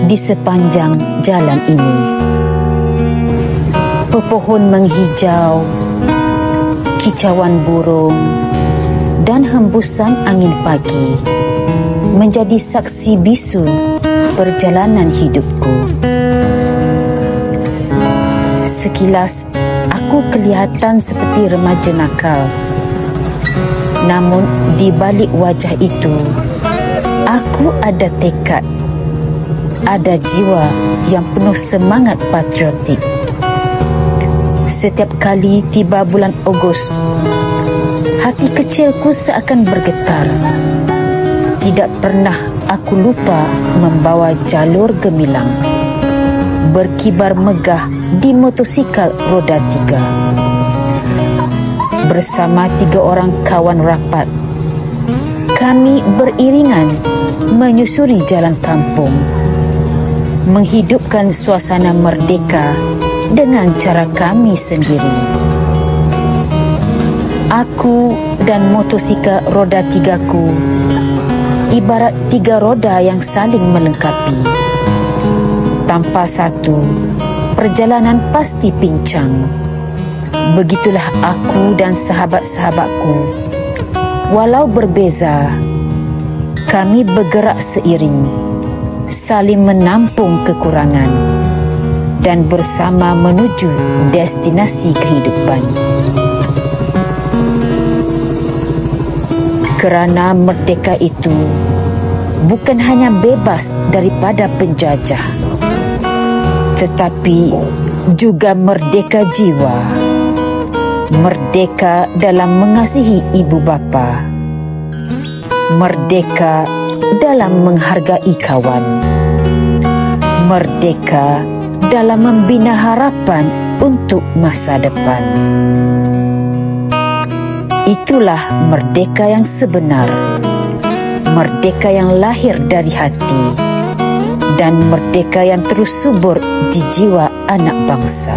di sepanjang jalan ini. Pepohon menghijau, kicauan burung dan hembusan angin pagi menjadi saksi bisu perjalanan hidupku. Sekilas aku kelihatan seperti remaja nakal. Namun di balik wajah itu, aku ada tekad, ada jiwa yang penuh semangat patriotik. Setiap kali tiba bulan Ogos, hati kecilku seakan bergetar. Tidak pernah aku lupa membawa jalur gemilang, berkibar megah di motosikal roda 3. Bersama 3 orang kawan rapat, kami beriringan menyusuri jalan kampung, menghidupkan suasana merdeka dengan cara kami sendiri. Aku dan motosikal roda 3-ku ibarat 3 roda yang saling melengkapi. Tanpa satu, perjalanan pasti pincang. Begitulah aku dan sahabat-sahabatku. Walau berbeza, kami bergerak seiring, saling menampung kekurangan dan bersama menuju destinasi kehidupan. Kerana merdeka itu bukan hanya bebas daripada penjajah, tetapi juga merdeka jiwa. Merdeka dalam mengasihi ibu bapa, merdeka dalam menghargai kawan, merdeka dalam membina harapan untuk masa depan. Itulah merdeka yang sebenar, merdeka yang lahir dari hati, dan merdeka yang terus subur di jiwa anak bangsa.